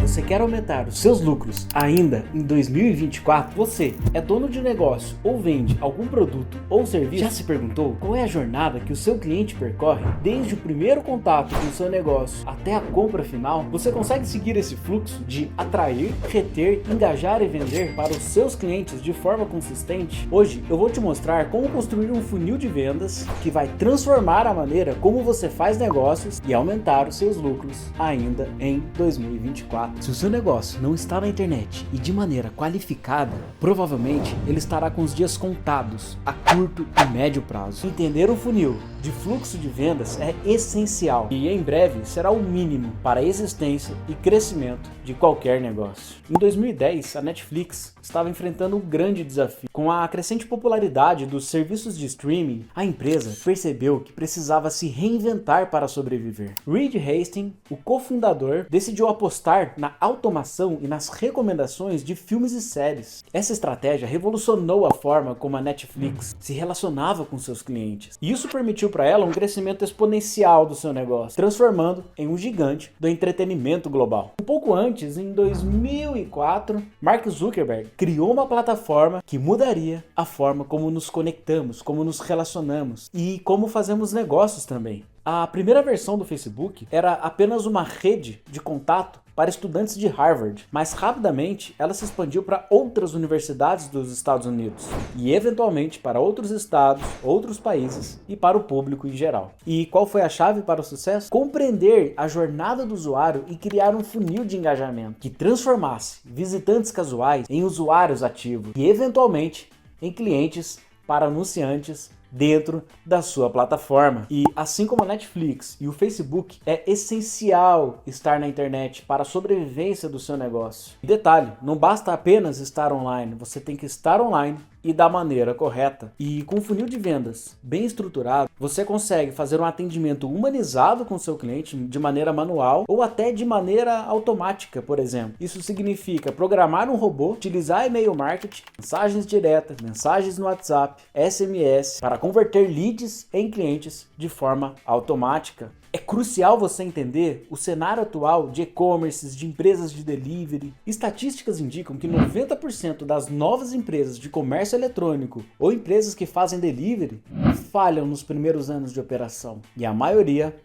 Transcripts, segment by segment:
Você quer aumentar os seus lucros ainda em 2024? Você é dono de negócio ou vende algum produto ou serviço? Já se perguntou qual é a jornada que o seu cliente percorre desde o primeiro contato com o seu negócio até a compra final? Você consegue seguir esse fluxo de atrair, reter, engajar e vender para os seus clientes de forma consistente? Hoje eu vou te mostrar como construir um funil de vendas que vai transformar a maneira como você faz negócios e aumentar os seus lucros ainda em 2024. Se o seu negócio não está na internet e de maneira qualificada, provavelmente ele estará com os dias contados a curto e médio prazo. Entender o funil de fluxo de vendas é essencial e em breve será o mínimo para a existência e crescimento de qualquer negócio. Em 2010, a Netflix estava enfrentando um grande desafio. Com a crescente popularidade dos serviços de streaming, a empresa percebeu que precisava se reinventar para sobreviver. Reed Hastings, o cofundador, decidiu apostar na automação e nas recomendações de filmes e séries. Essa estratégia revolucionou a forma como a Netflix se relacionava com seus clientes. E isso permitiu para ela um crescimento exponencial do seu negócio, transformando em um gigante do entretenimento global. Um pouco antes, em 2004, Mark Zuckerberg criou uma plataforma que mudaria a forma como nos conectamos, como nos relacionamos e como fazemos negócios também. A primeira versão do Facebook era apenas uma rede de contato para estudantes de Harvard, mas rapidamente ela se expandiu para outras universidades dos Estados Unidos e eventualmente para outros estados, outros países e para o público em geral. E qual foi a chave para o sucesso? Compreender a jornada do usuário e criar um funil de engajamento que transformasse visitantes casuais em usuários ativos e eventualmente em clientes para anunciantes dentro da sua plataforma. E assim como a Netflix e o Facebook, é essencial estar na internet para a sobrevivência do seu negócio. E detalhe, não basta apenas estar online, você tem que estar online e da maneira correta. E com um funil de vendas bem estruturado, você consegue fazer um atendimento humanizado com o seu cliente de maneira manual ou até de maneira automática, por exemplo. Isso significa programar um robô, utilizar e-mail marketing, mensagens diretas, mensagens no WhatsApp, SMS, para converter leads em clientes de forma automática. É crucial você entender o cenário atual de e-commerces, de empresas de delivery. Estatísticas indicam que 90% das novas empresas de comércio eletrônico ou empresas que fazem delivery falham nos primeiros anos de operação e a maioria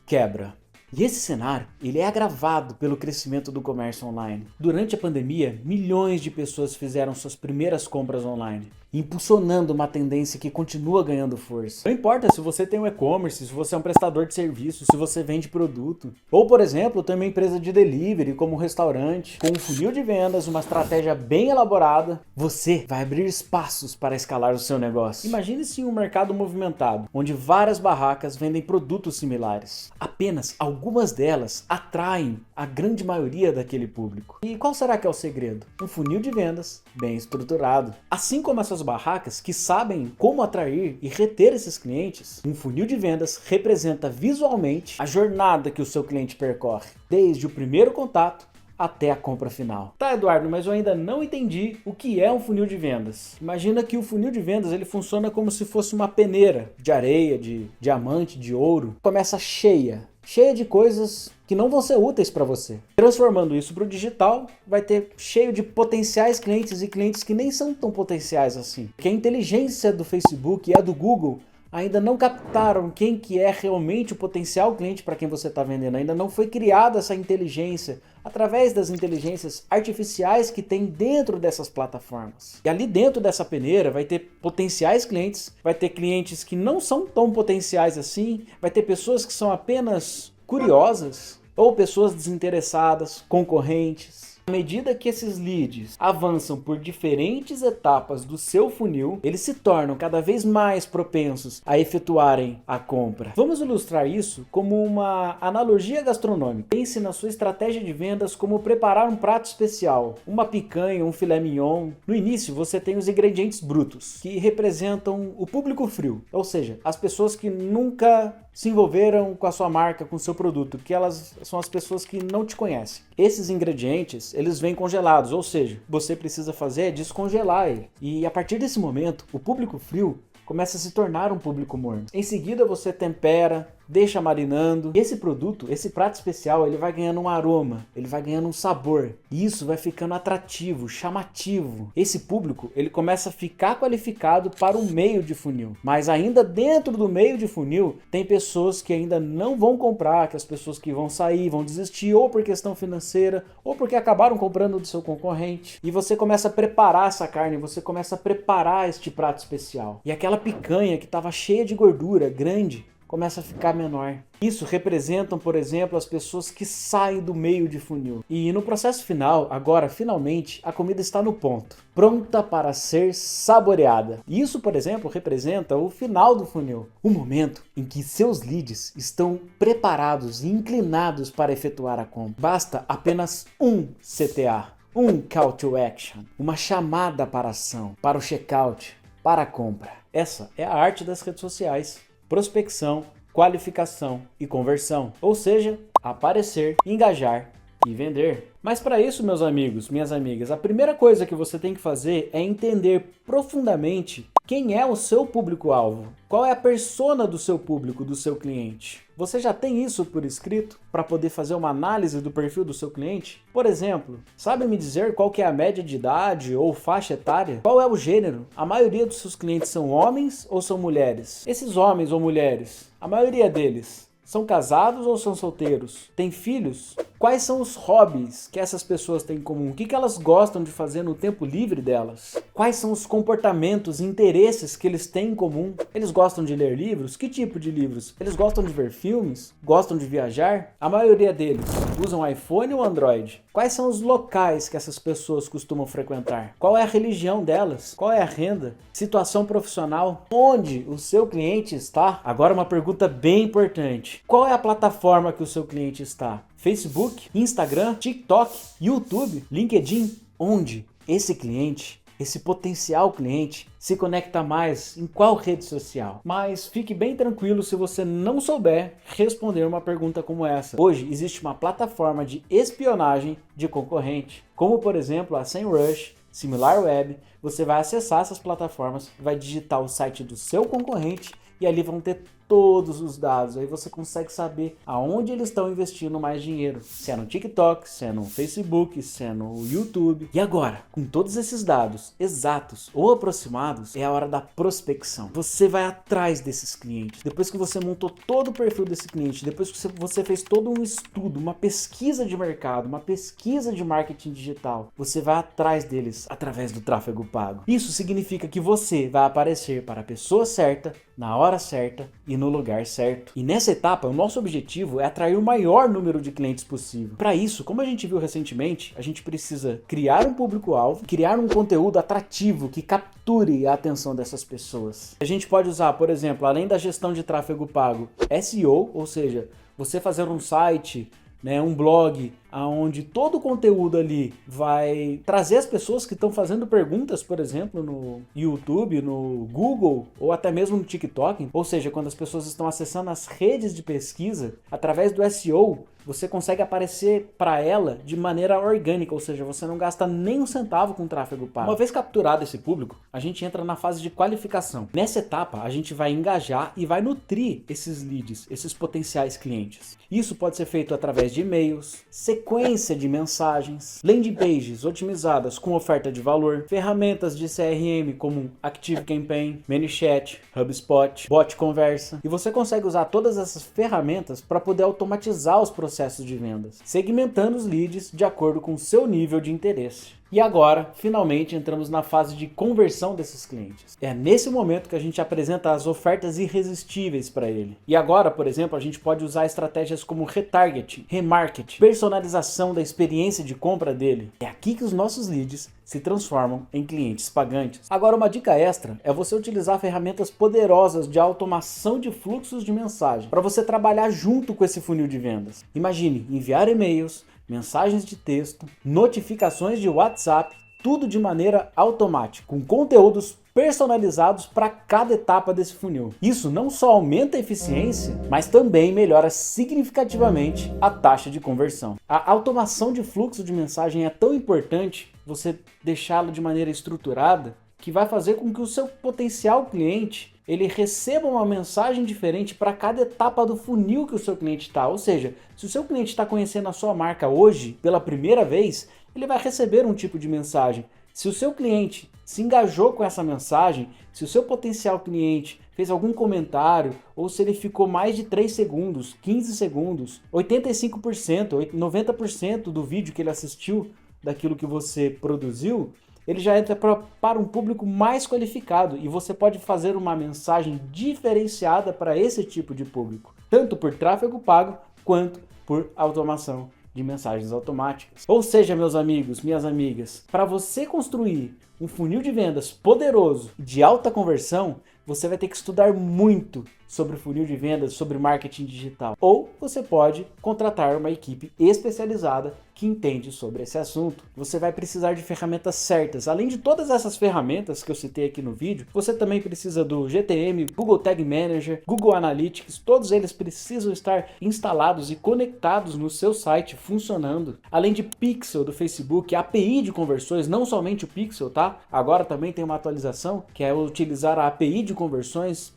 quebra. E esse cenário, ele é agravado pelo crescimento do comércio online. Durante a pandemia, milhões de pessoas fizeram suas primeiras compras online, impulsionando uma tendência que continua ganhando força. Não importa se você tem um e-commerce, se você é um prestador de serviço, se você vende produto. Ou, por exemplo, tem uma empresa de delivery, como um restaurante, com um funil de vendas, uma estratégia bem elaborada, você vai abrir espaços para escalar o seu negócio. Imagine-se um mercado movimentado, onde várias barracas vendem produtos similares. Apenas algumas delas atraem a grande maioria daquele público. E qual será que é o segredo? Um funil de vendas bem estruturado. Assim como essas barracas que sabem como atrair e reter esses clientes, um funil de vendas representa visualmente a jornada que o seu cliente percorre, desde o primeiro contato até a compra final. Tá, Eduardo, mas eu ainda não entendi o que é um funil de vendas. Imagina que o funil de vendas ele funciona como se fosse uma peneira de areia, de diamante, de ouro. Começa cheia de coisas que não vão ser úteis para você. Transformando isso para o digital, vai ter cheio de potenciais clientes e clientes que nem são tão potenciais assim. Porque a inteligência do Facebook e a do Google ainda não captaram quem que é realmente o potencial cliente para quem você está vendendo. Ainda não foi criada essa inteligência através das inteligências artificiais que tem dentro dessas plataformas. E ali dentro dessa peneira vai ter potenciais clientes, vai ter clientes que não são tão potenciais assim, vai ter pessoas que são apenas curiosas ou pessoas desinteressadas, concorrentes. À medida que esses leads avançam por diferentes etapas do seu funil, eles se tornam cada vez mais propensos a efetuarem a compra. Vamos ilustrar isso como uma analogia gastronômica. Pense na sua estratégia de vendas como preparar um prato especial, uma picanha, um filé mignon. No início você tem os ingredientes brutos, que representam o público frio, ou seja, as pessoas que nunca se envolveram com a sua marca, com o seu produto, que elas são as pessoas que não te conhecem. Esses ingredientes, eles vêm congelados, ou seja, você precisa fazer é descongelar ele. E a partir desse momento, o público frio começa a se tornar um público morno. Em seguida você tempera, deixa marinando. E esse produto, esse prato especial, ele vai ganhando um aroma, ele vai ganhando um sabor. E isso vai ficando atrativo, chamativo. Esse público, ele começa a ficar qualificado para o meio de funil. Mas ainda dentro do meio de funil, tem pessoas que ainda não vão comprar, que as pessoas que vão sair, vão desistir, ou por questão financeira, ou porque acabaram comprando do seu concorrente. E você começa a preparar essa carne, você começa a preparar este prato especial. E aquela picanha que estava cheia de gordura, grande, começa a ficar menor. Isso representam, por exemplo, as pessoas que saem do meio de funil. E no processo final, agora, finalmente, a comida está no ponto, pronta para ser saboreada. Isso, por exemplo, representa o final do funil, o momento em que seus leads estão preparados e inclinados para efetuar a compra. Basta apenas um CTA, um Call to Action, uma chamada para ação, para o checkout, para a compra. Essa é a arte das redes sociais. Prospecção, qualificação e conversão, ou seja, aparecer, engajar e vender. Mas para isso, meus amigos, minhas amigas, a primeira coisa que você tem que fazer é entender profundamente quem é o seu público-alvo, qual é a persona do seu público, do seu cliente. Você já tem isso por escrito para poder fazer uma análise do perfil do seu cliente? Por exemplo, sabe me dizer qual que é a média de idade ou faixa etária? Qual é o gênero? A maioria dos seus clientes são homens ou são mulheres? Esses homens ou mulheres, a maioria deles, são casados ou são solteiros? Têm filhos? Quais são os hobbies que essas pessoas têm em comum? O que elas gostam de fazer no tempo livre delas? Quais são os comportamentos e interesses que eles têm em comum? Eles gostam de ler livros? Que tipo de livros? Eles gostam de ver filmes? Gostam de viajar? A maioria deles usam iPhone ou Android? Quais são os locais que essas pessoas costumam frequentar? Qual é a religião delas? Qual é a renda? Situação profissional? Onde o seu cliente está? Agora uma pergunta bem importante. Qual é a plataforma que o seu cliente está? Facebook, Instagram, TikTok, YouTube, LinkedIn? Onde esse cliente, esse potencial cliente, se conecta mais em qual rede social? Mas fique bem tranquilo se você não souber responder uma pergunta como essa. Hoje existe uma plataforma de espionagem de concorrente, como por exemplo a SEMrush, SimilarWeb. Você vai acessar essas plataformas, vai digitar o site do seu concorrente e ali vão ter todos os dados. Aí você consegue saber aonde eles estão investindo mais dinheiro. Se é no TikTok, se é no Facebook, se é no YouTube. E agora, com todos esses dados exatos ou aproximados, é a hora da prospecção. Você vai atrás desses clientes. Depois que você montou todo o perfil desse cliente, depois que você fez todo um estudo, uma pesquisa de mercado, uma pesquisa de marketing digital, você vai atrás deles através do tráfego pago. Isso significa que você vai aparecer para a pessoa certa, na hora certa e no lugar certo. E nessa etapa, o nosso objetivo é atrair o maior número de clientes possível. Para isso, como a gente viu recentemente, a gente precisa criar um público-alvo, criar um conteúdo atrativo que capture a atenção dessas pessoas. A gente pode usar, por exemplo, além da gestão de tráfego pago, SEO, ou seja, você fazer um site, um blog, onde todo o conteúdo ali vai trazer as pessoas que estão fazendo perguntas, por exemplo, no YouTube, no Google ou até mesmo no TikTok. Ou seja, quando as pessoas estão acessando as redes de pesquisa, através do SEO, você consegue aparecer para ela de maneira orgânica, ou seja, você não gasta nem um centavo com tráfego pago. Uma vez capturado esse público, a gente entra na fase de qualificação. Nessa etapa, a gente vai engajar e vai nutrir esses leads, esses potenciais clientes. Isso pode ser feito através de e-mails, sequência de mensagens, landing pages otimizadas com oferta de valor, ferramentas de CRM como ActiveCampaign, ManyChat, HubSpot, Bot Conversa. E você consegue usar todas essas ferramentas para poder automatizar os processos de vendas, segmentando os leads de acordo com o seu nível de interesse. E agora, finalmente, entramos na fase de conversão desses clientes. É nesse momento que a gente apresenta as ofertas irresistíveis para ele. E agora, por exemplo, a gente pode usar estratégias como retargeting, remarketing, personalização da experiência de compra dele. É aqui que os nossos leads se transformam em clientes pagantes. Agora, uma dica extra é você utilizar ferramentas poderosas de automação de fluxos de mensagem para você trabalhar junto com esse funil de vendas. Imagine enviar e-mails, mensagens de texto, notificações de WhatsApp, tudo de maneira automática, com conteúdos personalizados para cada etapa desse funil. Isso não só aumenta a eficiência, mas também melhora significativamente a taxa de conversão. A automação de fluxo de mensagem é tão importante, você deixá-lo de maneira estruturada, que vai fazer com que o seu potencial cliente ele receba uma mensagem diferente para cada etapa do funil que o seu cliente está. Ou seja, se o seu cliente está conhecendo a sua marca hoje pela primeira vez, ele vai receber um tipo de mensagem. Se o seu cliente se engajou com essa mensagem, se o seu potencial cliente fez algum comentário, ou se ele ficou mais de 3 segundos, 15 segundos, 85%, 90% do vídeo que ele assistiu daquilo que você produziu, ele já entra para um público mais qualificado e você pode fazer uma mensagem diferenciada para esse tipo de público, tanto por tráfego pago quanto por automação de mensagens automáticas. Ou seja, meus amigos, minhas amigas, para você construir um funil de vendas poderoso de alta conversão, você vai ter que estudar muito sobre funil de vendas, sobre marketing digital. Ou você pode contratar uma equipe especializada que entende sobre esse assunto. Você vai precisar de ferramentas certas. Além de todas essas ferramentas que eu citei aqui no vídeo, você também precisa do GTM, Google Tag Manager, Google Analytics. Todos eles precisam estar instalados e conectados no seu site, funcionando. Além de Pixel do Facebook, API de conversões, não somente o Pixel, tá? Agora também tem uma atualização, que é utilizar a API de conversões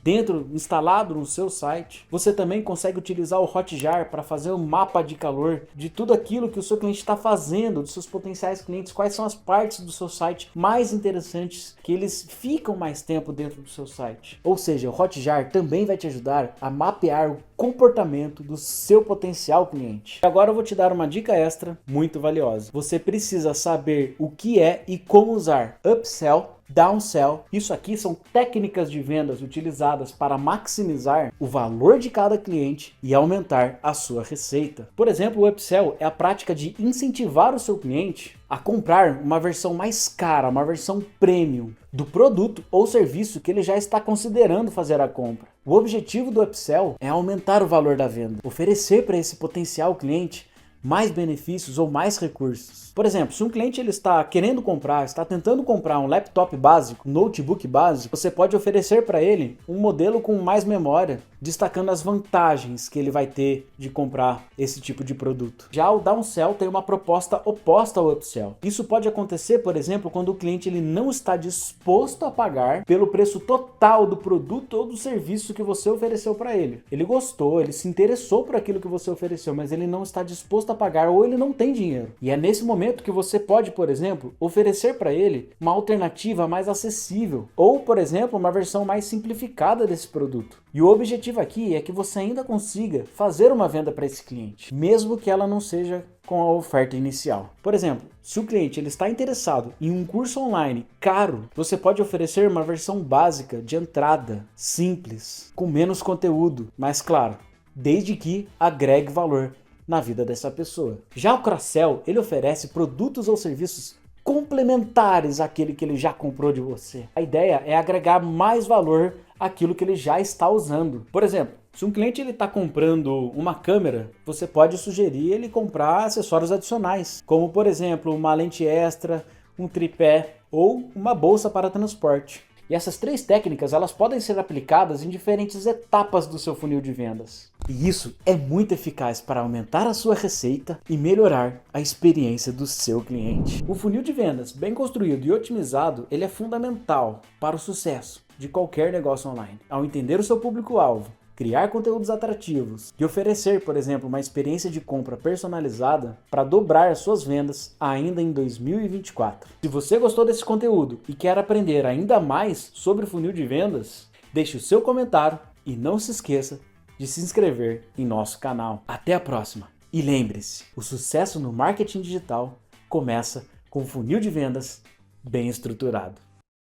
instalado no seu site. Você também consegue utilizar o Hotjar para fazer um mapa de calor de tudo aquilo que o seu cliente está fazendo, dos seus potenciais clientes, quais são as partes do seu site mais interessantes, que eles ficam mais tempo dentro do seu site. Ou seja, o Hotjar também vai te ajudar a mapear o comportamento do seu potencial cliente. Agora eu vou te dar uma dica extra muito valiosa. Você precisa saber o que é e como usar upsell, downsell. Isso aqui são técnicas de vendas utilizadas para maximizar o valor de cada cliente e aumentar a sua receita. Por exemplo, o upsell é a prática de incentivar o seu cliente a comprar uma versão mais cara, uma versão premium do produto ou serviço que ele já está considerando fazer a compra. O objetivo do upsell é aumentar o valor da venda, oferecer para esse potencial cliente mais benefícios ou mais recursos. Por exemplo, se um cliente ele está querendo comprar, está tentando comprar um laptop básico, um notebook básico, você pode oferecer para ele um modelo com mais memória, destacando as vantagens que ele vai ter de comprar esse tipo de produto. Já o downsell tem uma proposta oposta ao upsell. Isso pode acontecer, por exemplo, quando o cliente ele não está disposto a pagar pelo preço total do produto ou do serviço que você ofereceu para ele. Ele gostou, ele se interessou por aquilo que você ofereceu, mas ele não está disposto a pagar ou ele não tem dinheiro. E é nesse momento que você pode, por exemplo, oferecer para ele uma alternativa mais acessível ou, por exemplo, uma versão mais simplificada desse produto. E o objetivo aqui é que você ainda consiga fazer uma venda para esse cliente, mesmo que ela não seja com a oferta inicial. Por exemplo, se o cliente ele está interessado em um curso online caro, você pode oferecer uma versão básica de entrada, simples, com menos conteúdo, mas claro, desde que agregue valor na vida dessa pessoa. Já o cross-sell, ele oferece produtos ou serviços complementares àquele que ele já comprou de você. A ideia é agregar mais valor àquilo que ele já está usando. Por exemplo, se um cliente está comprando uma câmera, você pode sugerir ele comprar acessórios adicionais, como por exemplo uma lente extra, um tripé ou uma bolsa para transporte. E essas 3 técnicas elas podem ser aplicadas em diferentes etapas do seu funil de vendas. E isso é muito eficaz para aumentar a sua receita e melhorar a experiência do seu cliente. O funil de vendas bem construído e otimizado, ele é fundamental para o sucesso de qualquer negócio online. Ao entender o seu público-alvo, criar conteúdos atrativos e oferecer, por exemplo, uma experiência de compra personalizada para dobrar as suas vendas ainda em 2024. Se você gostou desse conteúdo e quer aprender ainda mais sobre funil de vendas, deixe o seu comentário e não se esqueça de se inscrever em nosso canal. Até a próxima! E lembre-se, o sucesso no marketing digital começa com um funil de vendas bem estruturado.